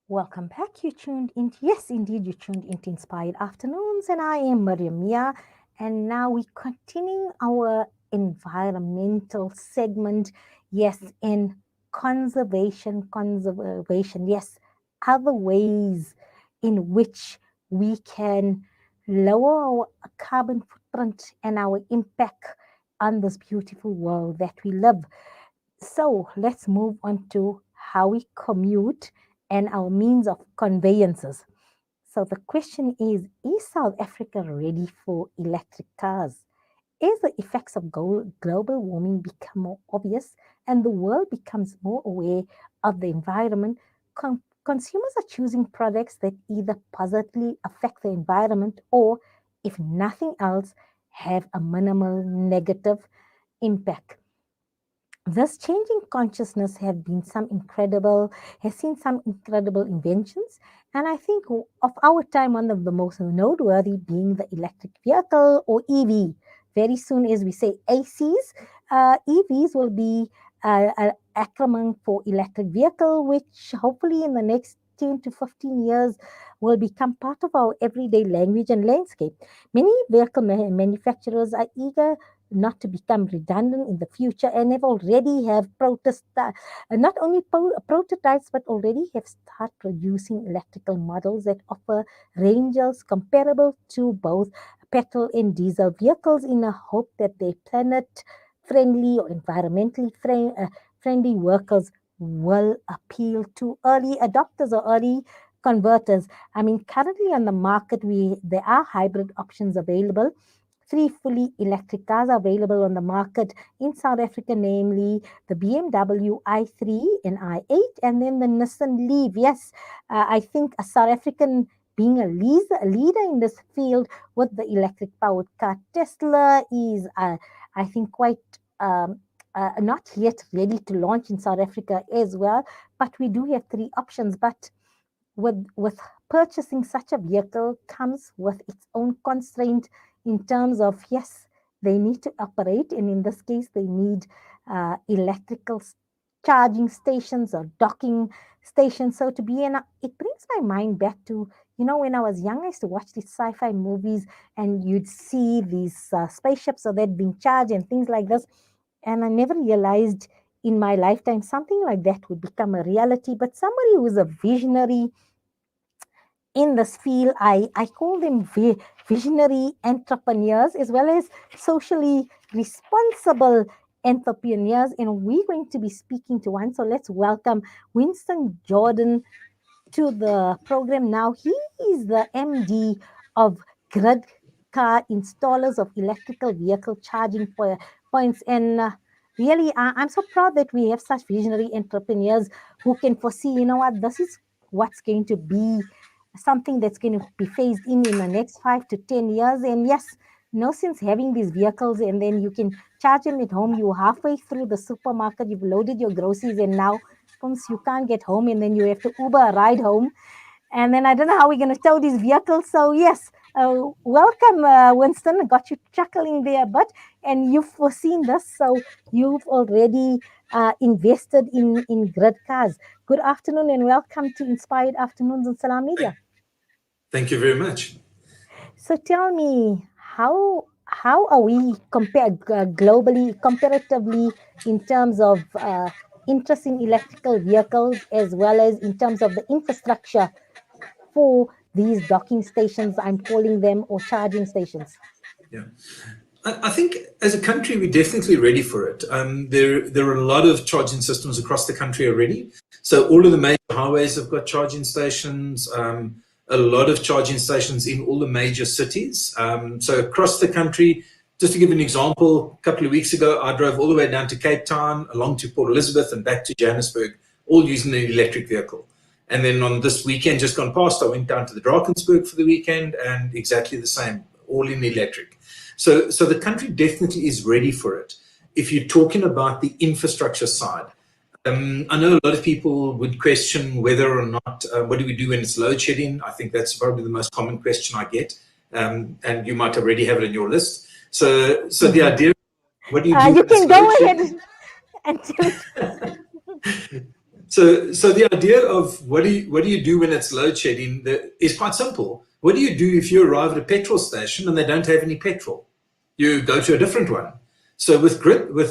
Welcome back. You tuned in. Yes, indeed, you tuned into Inspired Afternoons, and I am Mariam Mia. And now we continue our environmental segment. Yes, in conservation. Yes, other ways in which we can lower our carbon footprint and our impact on this beautiful world that we live. So let's move on to how we commute and our means of conveyances. So the question is South Africa ready for electric cars? As the effects of global warming become more obvious and the world becomes more aware of the environment, consumers are choosing products that either positively affect the environment or, if nothing else, have a minimal negative impact. This changing consciousness has seen some incredible inventions, and I think of our time, one of the most noteworthy being the electric vehicle or EV. Very soon, as we say ACs, EVs will be an acronym for electric vehicle, which hopefully in the next 10 to 15 years will become part of our everyday language and landscape. Many vehicle manufacturers are eager not to become redundant in the future and have already have not only prototypes but already have started producing electrical models that offer ranges comparable to both petrol and diesel vehicles in a hope that their planet friendly or friendly workers will appeal to early adopters or early converters. I mean, currently on the market, there are hybrid options available. Three fully electric cars are available on the market in South Africa, namely the BMW i3 and i8, and then the Nissan Leaf. Yes, I think a South African being a leader in this field with the electric powered car. Tesla is, I think, quite not yet ready to launch in South Africa as well, but we do have three options. But with purchasing such a vehicle comes with its own constraint in terms of, yes, they need to operate, and in this case they need electrical charging stations or docking stations. So to be in it brings my mind back to, when I was young, I used to watch these sci-fi movies and you'd see these spaceships so that being charged and things like this, and I never realized in my lifetime something like that would become a reality. But somebody who is a visionary in this field, I call them visionary entrepreneurs as well as socially responsible entrepreneurs. And we're going to be speaking to one. So let's welcome Winstone Jordaan to the program now. He is the MD of Grid Car Installers of Electrical Vehicle Charging Points. And really, I'm so proud that we have such visionary entrepreneurs who can foresee, what, this is what's going to be something that's going to be phased in the next 5 to 10 years. And yes, no sense having these vehicles and then you can charge them at home. You're halfway through the supermarket, you've loaded your groceries, and now once you can't get home and then you have to Uber a ride home. And then I don't know how we're going to tow these vehicles. So, yes, welcome, Winston. I got you chuckling there a bit, and you've foreseen this. So, you've already invested in grid cars. Good afternoon and welcome to Inspired Afternoons on Salam Media. Thank you very much. So, tell me, how are we compared globally, comparatively, in terms of interest in electrical vehicles as well as in terms of the infrastructure for these docking stations, I'm calling them, or charging stations? Yeah, I think as a country we're definitely ready for it. There are a lot of charging systems across the country already. So all of the major highways have got charging stations. A lot of charging stations in all the major cities. So across the country, just to give an example, a couple of weeks ago I drove all the way down to Cape Town, along to Port Elizabeth, and back to Johannesburg, all using an electric vehicle. And then on this weekend just gone past, I went down to the Drakensberg for the weekend, and exactly the same, all in electric. So the country definitely is ready for it. If you're talking about the infrastructure side, I know a lot of people would question whether or not, what do we do when it's load shedding? I think that's probably the most common question I get, and you might already have it on your list. So the idea, what do you do You when it's can go load shedding? ahead and tell it. So the idea of what do you do when it's load shedding is quite simple. What do you do if you arrive at a petrol station and they don't have any petrol? You go to a different one. So with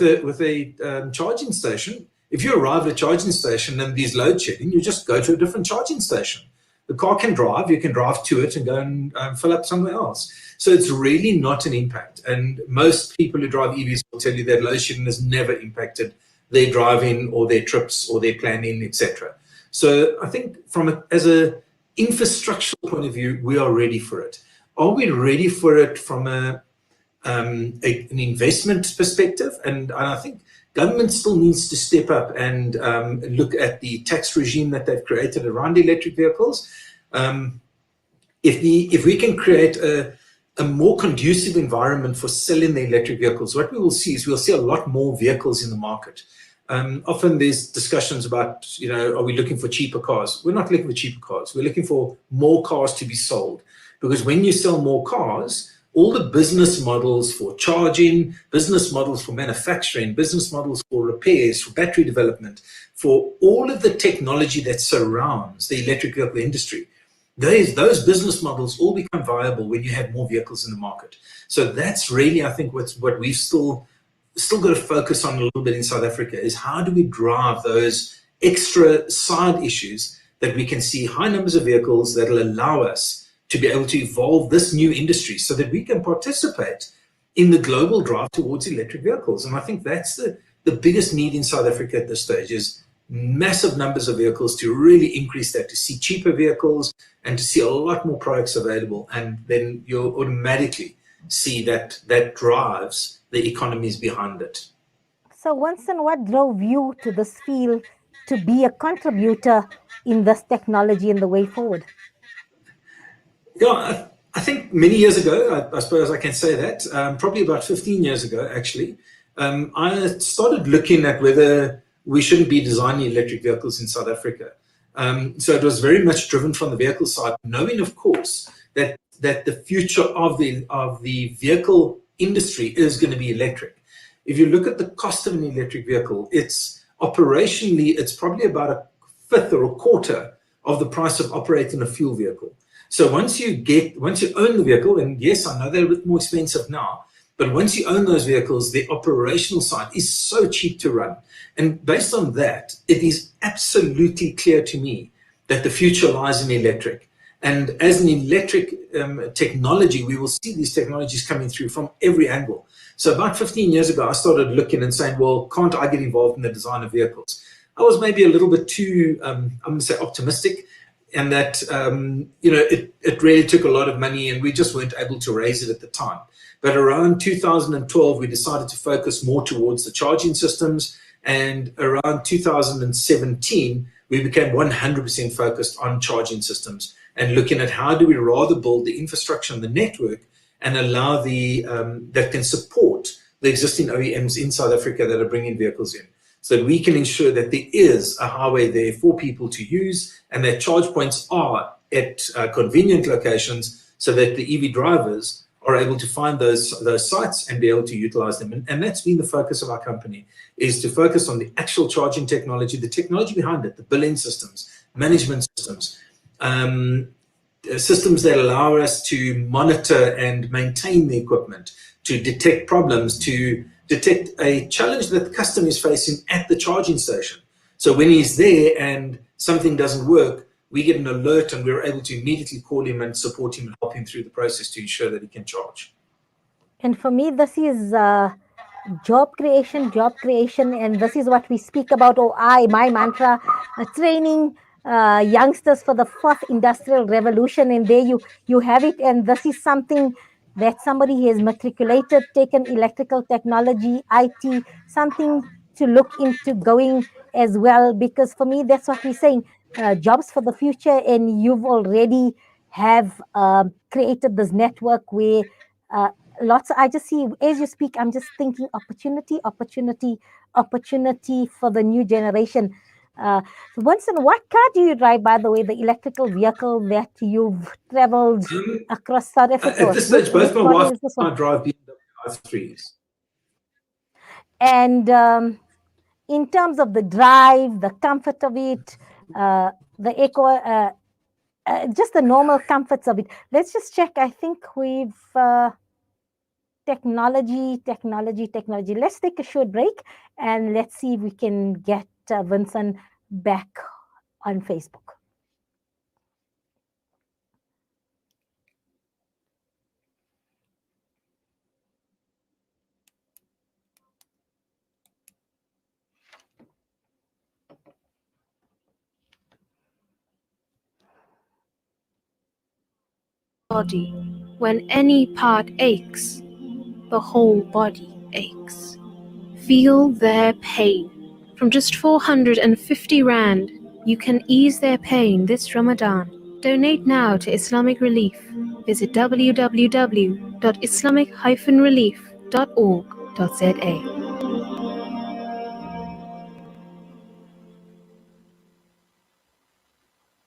a charging station, if you arrive at a charging station and there's load shedding, you just go to a different charging station. The car can drive, you can drive to it and go and fill up somewhere else. So it's really not an impact. And most people who drive EVs will tell you that load shedding has never impacted their driving or their trips or their planning, etc. So I think as a infrastructural point of view, we are ready for it. Are we ready for it from an investment perspective? And I think government still needs to step up and look at the tax regime that they've created around electric vehicles. If we can create a more conducive environment for selling the electric vehicles, what we will see is we'll see a lot more vehicles in the market. Often there's discussions about, are we looking for cheaper cars? We're not looking for cheaper cars. We're looking for more cars to be sold. Because when you sell more cars, all the business models for charging, business models for manufacturing, business models for repairs, for battery development, for all of the technology that surrounds the electric vehicle industry, those business models all become viable when you have more vehicles in the market. So that's really, I think, what we've still got to focus on a little bit in South Africa is how do we drive those extra side issues that we can see high numbers of vehicles that will allow us to be able to evolve this new industry so that we can participate in the global drive towards electric vehicles. And I think that's the biggest need in South Africa at this stage is massive numbers of vehicles to really increase that, to see cheaper vehicles and to see a lot more products available. And then you'll automatically see that drives the economies behind it. So, Winston, what drove you to this field to be a contributor in this technology and the way forward? Yeah, I think many years ago, I suppose I can say that, probably about 15 years ago, actually, I started looking at whether we shouldn't be designing electric vehicles in South Africa. So it was very much driven from the vehicle side, knowing, of course, that the future of the vehicle industry is going to be electric. If you look at the cost of an electric vehicle, it's probably about a fifth or a quarter of the price of operating a fuel vehicle. So once you own the vehicle, and yes, I know they're a bit more expensive now, but once you own those vehicles, the operational side is so cheap to run. And based on that, it is absolutely clear to me that the future lies in electric. And as an electric technology, we will see these technologies coming through from every angle. So about 15 years ago, I started looking and saying, well, can't I get involved in the design of vehicles? I was maybe a little bit too, I'm going to say, optimistic. And that, it really took a lot of money and we just weren't able to raise it at the time. But around 2012, we decided to focus more towards the charging systems. And around 2017, we became 100% focused on charging systems and looking at how do we rather build the infrastructure and the network and allow that can support the existing OEMs in South Africa that are bringing vehicles in, so that we can ensure that there is a highway there for people to use and that charge points are at convenient locations so that the EV drivers are able to find those sites and be able to utilize them. And that's been the focus of our company, is to focus on the actual charging technology, the technology behind it, the billing systems, management systems, systems that allow us to monitor and maintain the equipment, to detect problems, to detect a challenge that the customer is facing at the charging station. So when he's there and something doesn't work, we get an alert and we're able to immediately call him and support him and help him through the process to ensure that he can charge. And for me, this is job creation, and this is what we speak about. My mantra, training youngsters for the fourth industrial revolution, and there you have it. And this is something that somebody has matriculated, taken electrical technology, IT, something to look into going as well. Because for me, that's what we're saying, jobs for the future, and you've already have created this network where uh, lots I just see as you speak, I'm just thinking opportunity for the new generation. So Winston, what car do you drive, by the way, the electrical vehicle that you've traveled across South Africa At with? this stage, both Which my model wife is this and one? I drive BMW i3s. And in terms of the drive, the comfort of it, the eco, just the normal comforts of it. Let's just check. I think we've technology. Let's take a short break and let's see if we can get Vincent back on Facebook. Body. When any part aches, the whole body aches. Feel their pain. From just 450 Rand, you can ease their pain this Ramadan. Donate now to Islamic Relief. Visit www.islamic-relief.org.za.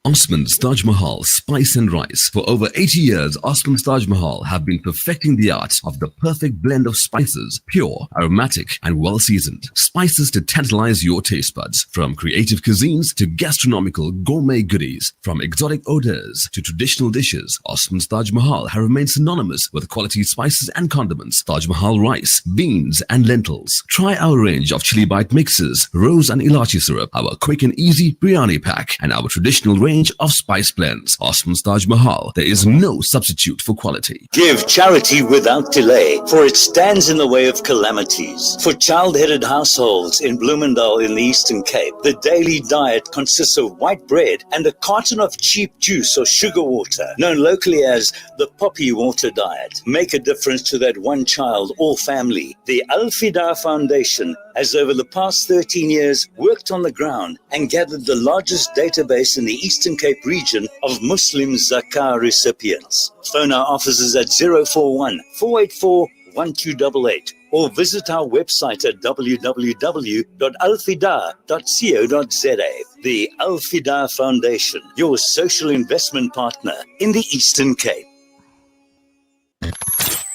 Osman's Taj Mahal Spice and Rice. For over 80 years, Osman's Taj Mahal have been perfecting the art of the perfect blend of spices, pure, aromatic, and well-seasoned. Spices to tantalize your taste buds. From creative cuisines to gastronomical gourmet goodies. From exotic odors to traditional dishes, Osman's Taj Mahal have remained synonymous with quality spices and condiments. Taj Mahal rice, beans, and lentils. Try our range of chili bite mixes, rose and ilachi syrup, our quick and easy biryani pack, and our traditional range of spice blends. Osman's Taj Mahal, there is no substitute for quality. Give charity without delay, for it stands in the way of calamities. For child-headed households in Bloemendal in the Eastern Cape, the daily diet consists of white bread and a carton of cheap juice or sugar water, known locally as the poppy water diet. Make a difference to that one child or family. The Al-Fida Foundation has over the past 13 years worked on the ground and gathered the largest database in the Eastern Cape region of Muslim Zakah recipients. Phone our offices at 041 484 1288 or visit our website at www.alfida.co.za. The Al-Fida Foundation, your social investment partner in the Eastern Cape.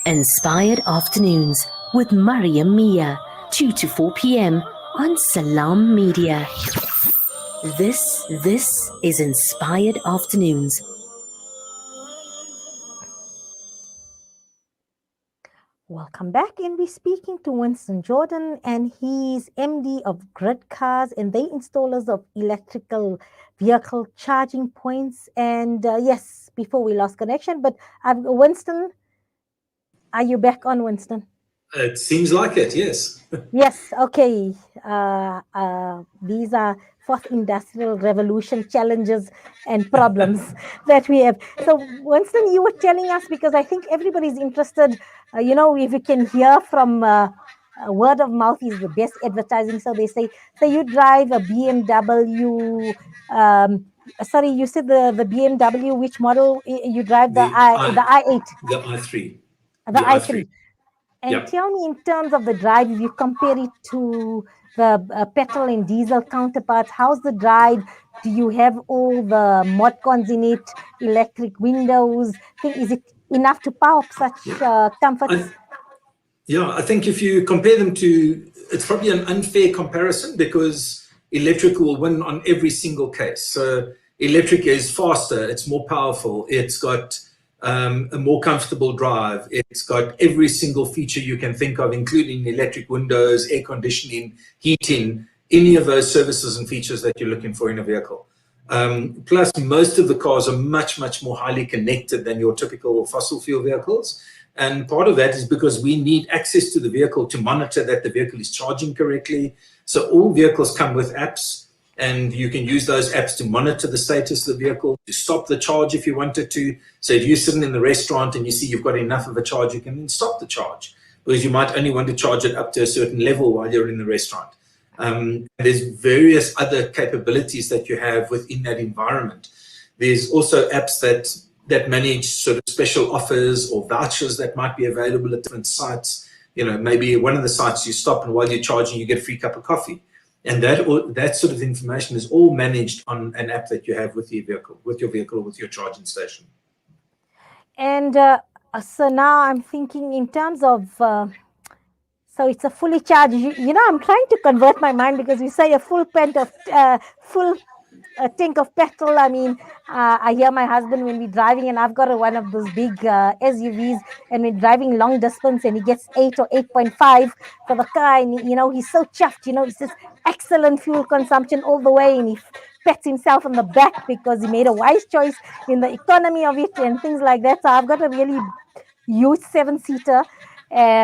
Inspired Afternoons with Mariam Mia, 2 to 4 p.m. on Salam Media. This is Inspired Afternoons. Welcome back, and we're speaking to Winstone Jordaan, and he's MD of Grid Cars, and they installers of electrical vehicle charging points. And yes, before we lost connection, but Winstone, are you back on, Winstone? It seems like it, yes. Yes, okay. These are fourth industrial revolution challenges and problems that we have. So, Winston, you were telling us, because I think everybody's interested, if you can hear from word of mouth is the best advertising. So they say, so you drive a BMW, sorry, you said the BMW, which model you drive? The i8. The i3. The i3. And Yep. tell me, in terms of the drive, if you compare it to the petrol and diesel counterparts, how's the drive? Do you have all the mod cons in it, electric windows? Is it enough to power up such comforts? I think if you compare them to, it's probably an unfair comparison because electric will win on every single case. So electric is faster, it's more powerful, it's got a more comfortable drive. It's got every single feature you can think of, including electric windows, air conditioning, heating, any of those services and features that you're looking for in a vehicle. Plus, most of the cars are much, much more highly connected than your typical fossil fuel vehicles. And part of that is because we need access to the vehicle to monitor that the vehicle is charging correctly. So all vehicles come with apps, and you can use those apps to monitor the status of the vehicle, to stop the charge if you wanted to. So if you're sitting in the restaurant and you see you've got enough of a charge, you can then stop the charge, because you might only want to charge it up to a certain level while you're in the restaurant. There's various other capabilities that you have within that environment. There's also apps that manage sort of special offers or vouchers that might be available at different sites. Maybe one of the sites you stop, and while you're charging, you get a free cup of coffee. And that sort of information is all managed on an app that you have with your vehicle or with your charging station. And so now I'm thinking in terms of So it's a fully charged. I'm trying to convert my mind because you say a full full tank of petrol. I mean, I hear my husband when we're driving, and I've got one of those big SUVs, and we're driving long distance, and he gets 8 or 8.5 for the car, and he's so chuffed. He says excellent fuel consumption all the way, and he pats himself on the back because he made a wise choice in the economy of it and things like that. So I've got a really huge 7-seater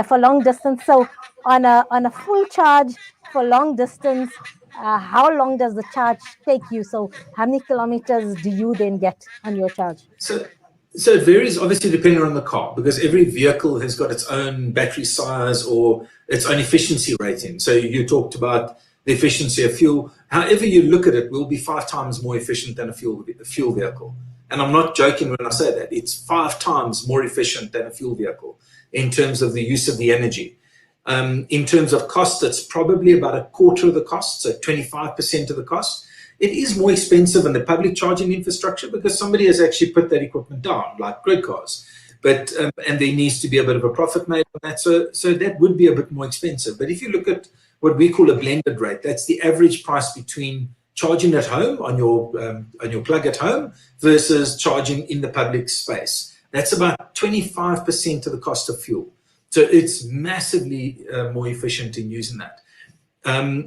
for long distance. So on a full charge for long distance, how long does the charge take you? So how many kilometers do you then get on your charge? So it varies obviously depending on the car, because every vehicle has got its own battery size or its own efficiency rating. So you talked about the efficiency of fuel. However you look at it, will be 5 times more efficient than a fuel vehicle. And I'm not joking when I say that. It's 5 times more efficient than a fuel vehicle in terms of the use of the energy. In terms of cost, it's probably about a quarter of the cost, so 25% of the cost. It is more expensive in the public charging infrastructure because somebody has actually put that equipment down, like grid cars. But and there needs to be a bit of a profit made on that, so that would be a bit more expensive. But if you look at what we call a blended rate, that's the average price between charging at home on your plug at home versus charging in the public space. That's about 25% of the cost of fuel. So it's massively more efficient in using that.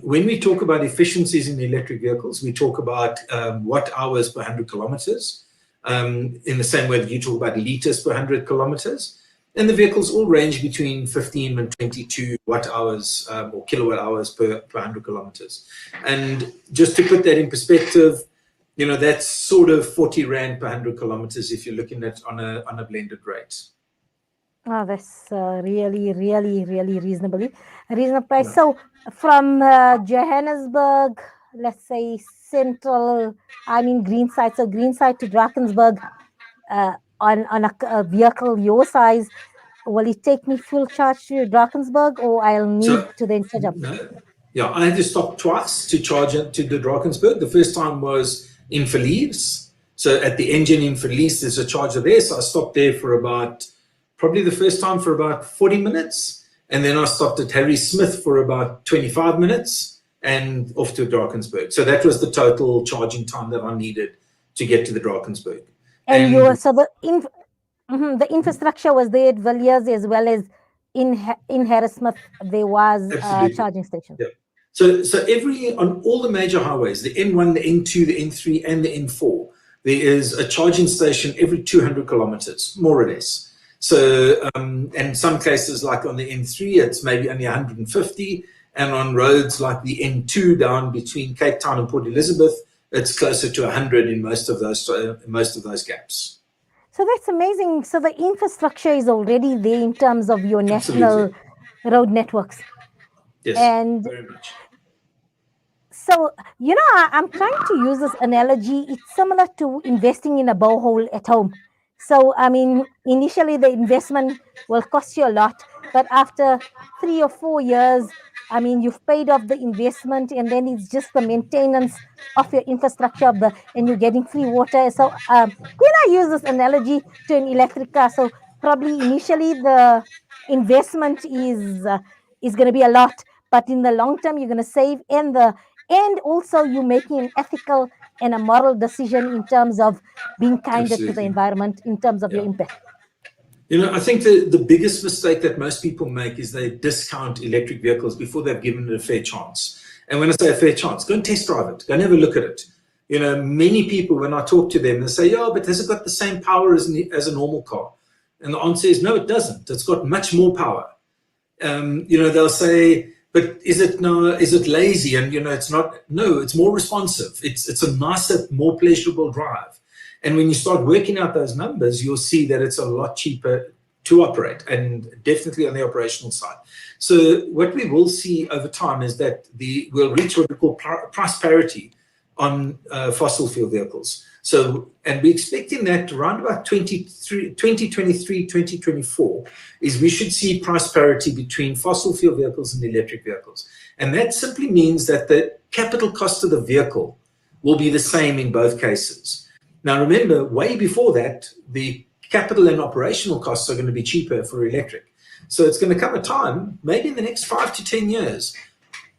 When we talk about efficiencies in electric vehicles, we talk about watt hours per 100 kilometers, in the same way that you talk about liters per 100 kilometers. And the vehicles all range between 15 and 22 watt hours or kilowatt hours per 100 kilometers. And just to put that in perspective, that's sort of 40 Rand per 100 kilometers if you're looking at on a blended rate. Oh, that's really, really, really reasonable price. Yeah. So from Johannesburg, let's say Greenside, so Greenside to Drakensberg, on a vehicle your size, will it take me full charge to Drakensberg, or I'll need to then charge up? No. Yeah, I had to stop twice to charge it to the Drakensberg. The first time was in Verlies. So at the engine in Verlies, there's a charger there. So I stopped there for probably the first time for about 40 minutes. And then I stopped at Harry Smith for about 25 minutes and off to Drakensberg. So that was the total charging time that I needed to get to the Drakensberg. And the infrastructure was there at Villiers as well as in Harrismith, there was a charging station. Yeah. So on all the major highways, the N1, the N2, the N3, and the N4, there is a charging station every 200 kilometers, more or less. So, in some cases, like on the N3, it's maybe only 150, and on roads like the N2 down between Cape Town and Port Elizabeth, it's closer to 100 in most of those gaps. So that's amazing. So the infrastructure is already there in terms of your national road networks. Yes, and very much. So, I'm trying to use this analogy. It's similar to investing in a borehole at home. So, initially the investment will cost you a lot, but after 3 or 4 years, you've paid off the investment, and then it's just the maintenance of your infrastructure and you're getting free water. So, can I use this analogy to an electric car? So, probably initially the investment is going to be a lot, but in the long term, you're going to save, and also you're making an ethical and a moral decision in terms of being kinder to the environment in terms of your impact. I think the biggest mistake that most people make is they discount electric vehicles before they've given it a fair chance. And when I say a fair chance, go and test drive it. Go and have a look at it. Many people, when I talk to them, they say, yeah, but has it got the same power as a normal car? And the answer is, no, it doesn't. It's got much more power. They'll say, but is it lazy? And it's not. No, it's more responsive. It's a nicer, more pleasurable drive. And when you start working out those numbers, you'll see that it's a lot cheaper to operate, and definitely on the operational side. So what we will see over time is that we'll reach what we call price parity on fossil fuel vehicles. So, and we're expecting that around about 2023, 2024 is we should see price parity between fossil fuel vehicles and electric vehicles. And that simply means that the capital cost of the vehicle will be the same in both cases. Now, remember, way before that, the capital and operational costs are going to be cheaper for electric. So it's going to come a time, maybe in the next 5 to 10 years,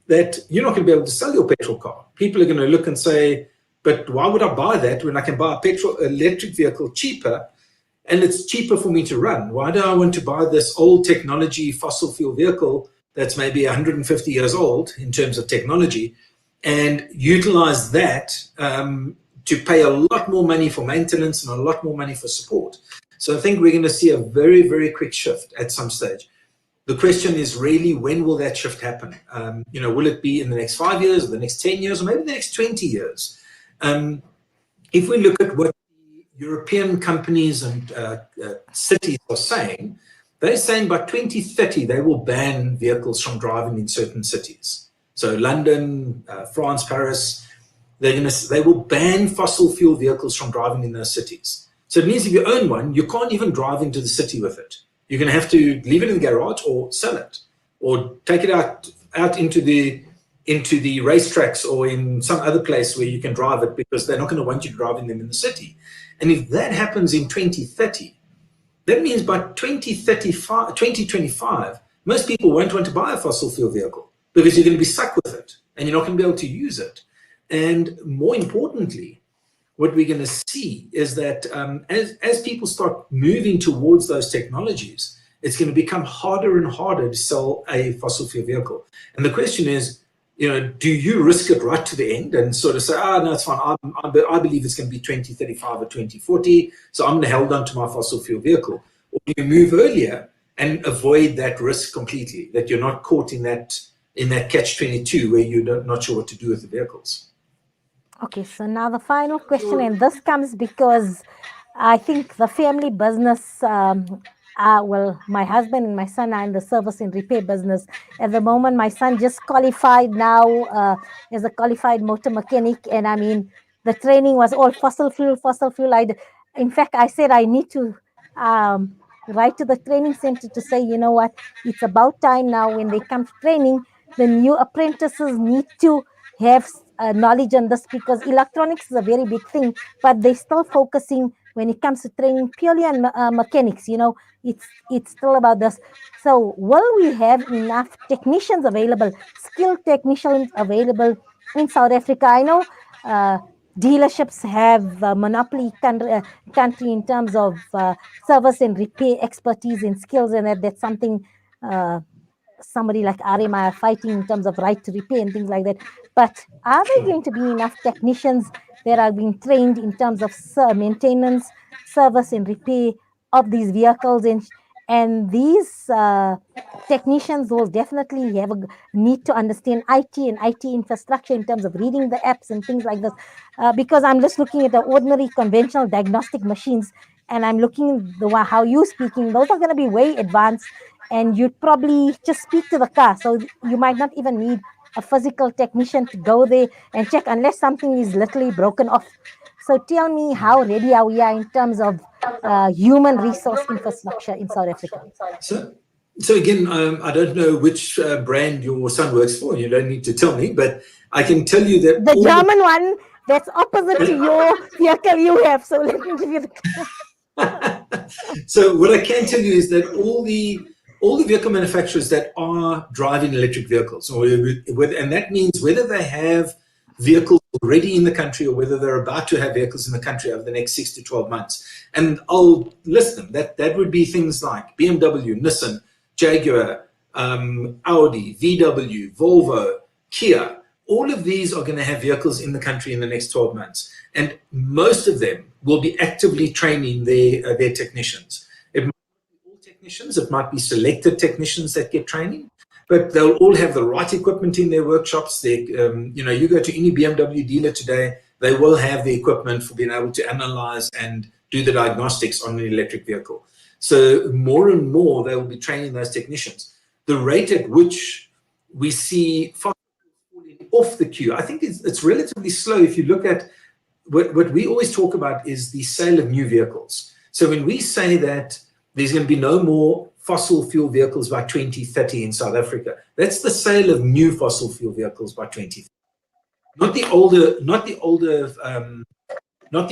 that you're not going to be able to sell your petrol car. People are going to look and say, but why would I buy that when I can buy a electric vehicle cheaper, and it's cheaper for me to run? Why do I want to buy this old technology fossil fuel vehicle that's maybe 150 years old in terms of technology, and utilize that to pay a lot more money for maintenance and a lot more money for support? So I think we're going to see a very, very quick shift at some stage. The question is really, when will that shift happen? Will it be in the next 5 years, or the next 10 years, or maybe the next 20 years? If we look at what the European companies and cities are saying, they're saying by 2030 they will ban vehicles from driving in certain cities. So London, France, Paris, they will ban fossil fuel vehicles from driving in those cities. So it means if you own one, you can't even drive into the city with it. You're going to have to leave it in the garage or sell it, or take it out into the racetracks or in some other place where you can drive it, because they're not going to want you driving them in the city. And if that happens in 2030, that means by 2025, most people won't want to buy a fossil fuel vehicle, because you're going to be stuck with it and you're not going to be able to use it. And more importantly, what we're going to see is that as people start moving towards those technologies, it's going to become harder and harder to sell a fossil fuel vehicle. And the question is, do you risk it right to the end and sort of say, no, it's fine, I believe it's going to be 2035 or 2040, so I'm going to hold on to my fossil fuel vehicle? Or do you move earlier and avoid that risk completely, that you're not caught in that catch-22 where you're not sure what to do with the vehicles? Okay, so now the final question, and this comes because I think the family business, my husband and my son are in the service and repair business. At the moment, my son just qualified now as a qualified motor mechanic, and I mean, the training was all fossil fuel. In fact, I said I need to write to the training center to say, you know what, it's about time now, when they come to training, the new apprentices need to have knowledge on this, because electronics is a very big thing, but they're still focusing when it comes to training purely on mechanics. It's still about this. So will we have enough technicians available, skilled technicians available in South Africa? I know dealerships have a monopoly country in terms of service and repair expertise and skills, and that's something somebody like RMI are fighting in terms of right to repair and things like that. But are there going to be enough technicians that are being trained in terms of maintenance, service and repair of these vehicles? And these technicians will definitely have a need to understand IT and IT infrastructure in terms of reading the apps and things like this. Because I'm just looking at the ordinary conventional diagnostic machines, and I'm looking at how you're speaking, those are going to be way advanced, and you'd probably just speak to the car. So you might not even need a physical technician to go there and check, unless something is literally broken off. So tell me, how ready are we in terms of human resource infrastructure in South Africa? So again, I don't know which brand your son works for. You don't need to tell me, but I can tell you that the German one that's opposite to your vehicle you have. So let me give you the. So what I can tell you is that all the vehicle manufacturers that are driving electric vehicles, and that means whether they have vehicles already in the country or whether they're about to have vehicles in the country over the next 6 to 12 months. And I'll list them. That would be things like BMW, Nissan, Jaguar, Audi, VW, Volvo, Kia. All of these are going to have vehicles in the country in the next 12 months. And most of them will be actively training their technicians. It might be all technicians, it might be selected technicians that get training, but they'll all have the right equipment in their workshops. You go to any BMW dealer today, they will have the equipment for being able to analyze and do the diagnostics on an electric vehicle. So more and more, they will be training those technicians. The rate at which we see falling off the queue, I think it's relatively slow. If you look at what we always talk about is the sale of new vehicles. So when we say that there's going to be no more fossil fuel vehicles by 2030 in South Africa, that's the sale of new fossil fuel vehicles by 2030. Not the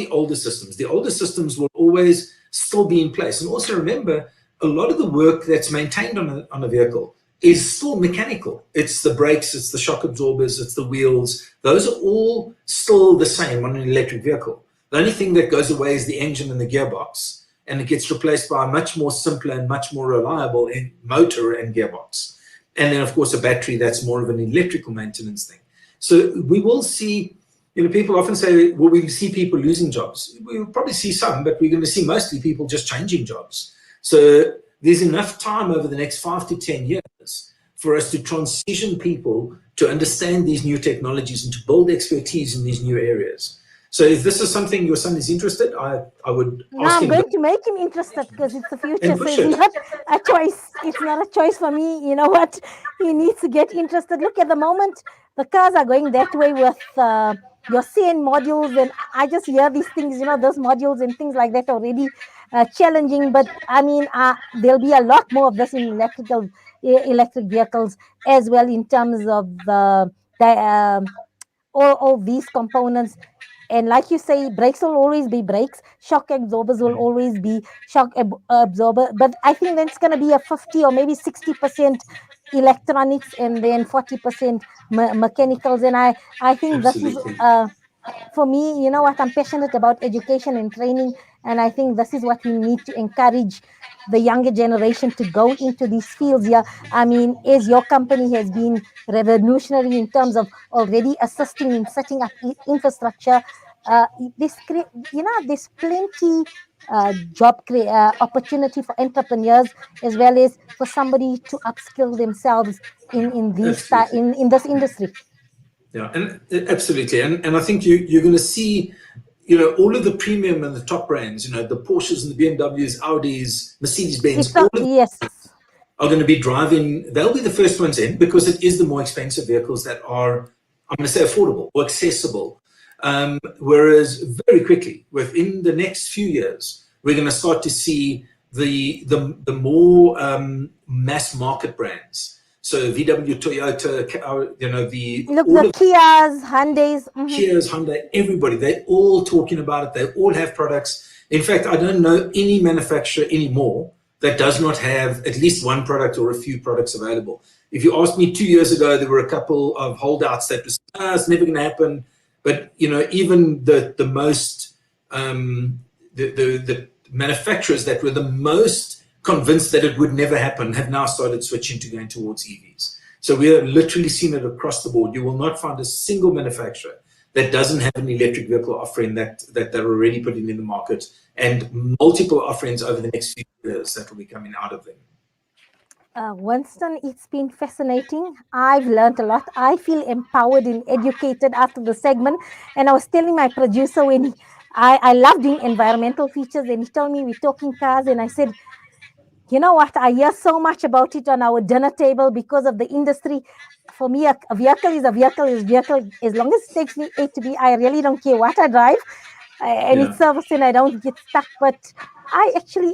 older systems. The older systems will always still be in place. And also remember, a lot of the work that's maintained on a vehicle is still mechanical. It's the brakes, it's the shock absorbers, it's the wheels. Those are all still the same on an electric vehicle. The only thing that goes away is the engine and the gearbox, and it gets replaced by a much more simpler and much more reliable motor and gearbox. And then, of course, a battery that's more of an electrical maintenance thing. So we will see, people often say, well, we see people losing jobs. We'll probably see some, but we're going to see mostly people just changing jobs. So there's enough time over the next 5 to 10 years for us to transition people to understand these new technologies and to build expertise in these new areas. So if this is something your son is interested, I would ask him. I'm going to make him interested because it's the future. So it's not a choice. It's not a choice for me. You know what? He needs to get interested. Look, at the moment, the cars are going that way with your CN modules. And I just hear these things, those modules and things like that already challenging. But I mean, there'll be a lot more of this in electric vehicles as well, in terms of all these components. And like you say, brakes will always be brakes. Shock absorbers will always be shock absorber. But I think that's going to be a 50 or maybe 60% electronics and then 40% mechanicals. And I think this is, for me, you know what, I'm passionate about education and training. And I think this is what we need to encourage the younger generation to go into these fields here. I mean, as your company has been revolutionary in terms of already assisting in setting up infrastructure, there's plenty job opportunity for entrepreneurs, as well as for somebody to upskill themselves in this industry. Yeah, and absolutely, and I think you're going to see, all of the premium and the top brands, the Porsches and the BMWs, Audis, Mercedes-Benz, all of them are going to be driving. They'll be the first ones in, because it is the more expensive vehicles that are, I'm going to say, affordable or accessible. Whereas very quickly, within the next few years, we're going to start to see the more mass market brands. So VW, Toyota, the Kias, Hyundais, Kias, Hyundai, everybody, they're all talking about it. They all have products. In fact, I don't know any manufacturer anymore that does not have at least one product or a few products available. If you asked me 2 years ago, there were a couple of holdouts that was, it's never going to happen. But even the most the manufacturers that were the most convinced that it would never happen have now started switching to going towards EVs. So we are literally seeing it across the board. You will not find a single manufacturer that doesn't have an electric vehicle offering that they're already putting in the market, and multiple offerings over the next few years that will be coming out of them. Winston, it's been fascinating. I've learned a lot. I feel empowered and educated after the segment. And I was telling my producer, when I love doing environmental features, and he told me we're talking cars, and I said, you know what, I hear so much about it on our dinner table because of the industry. For me, a vehicle is a vehicle is a vehicle. As long as it takes me A to B, I really don't care what I drive. And it's service, and I don't get stuck. But I actually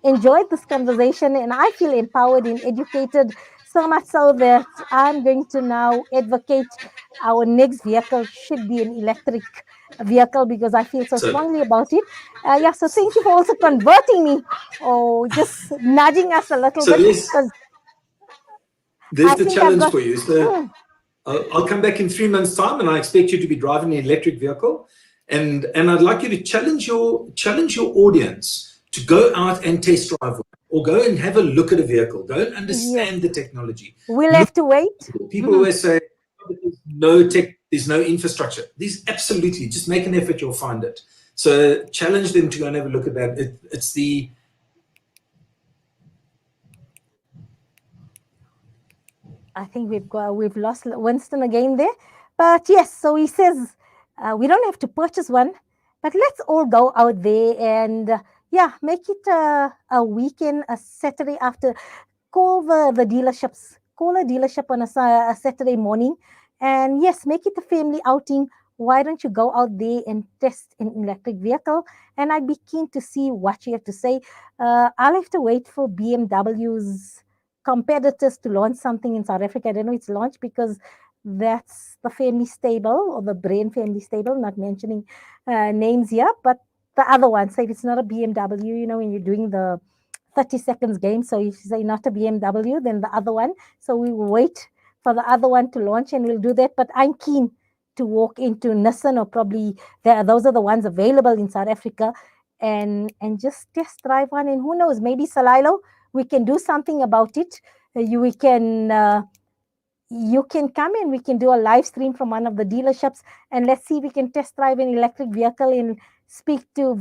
enjoyed this conversation, and I feel empowered and educated, so much so that I'm going to now advocate our next vehicle should be an electric vehicle, because I feel so strongly about it. So thank you for also converting me, or just nudging us a little bit. Because there's the challenge for you. So I'll come back in 3 months' time, and I expect you to be driving an electric vehicle. And I'd like you to challenge your audience to go out and test drive one, or go and have a look at a vehicle. Go and understand the technology. We'll have to wait. People always say, there's no tech, there's no infrastructure. There's absolutely, just make an effort, you'll find it. So challenge them to go and have a look at that. It's the... I think we've lost Winston again there. But yes, so he says, we don't have to purchase one, but let's all go out there and make it a weekend, a Saturday after. Call the dealerships. Call a dealership on a Saturday morning, and yes, make it a family outing. Why don't you go out there and test an electric vehicle? And I'd be keen to see what you have to say. I'll have to wait for BMW's competitors to launch something in South Africa. I don't know it's launched, because that's the family stable, or the brand family stable, not mentioning names here, but the other one. So if it's not a BMW, when you're doing the 30 seconds game. So if you say not a BMW, then the other one. So we will wait for the other one to launch and we'll do that. But I'm keen to walk into Nissan, or probably those are the ones available in South Africa, and just test drive one. And who knows, maybe Salilo, we can do something about it. You can come in, we can do a live stream from one of the dealerships, and let's see if we can test drive an electric vehicle and speak to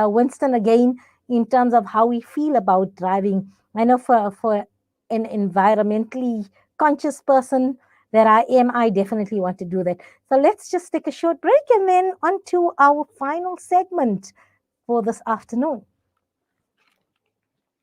Winston again in terms of how we feel about driving. I know for an environmentally conscious person that I am, I definitely want to do that. So let's just take a short break and then on to our final segment for this afternoon.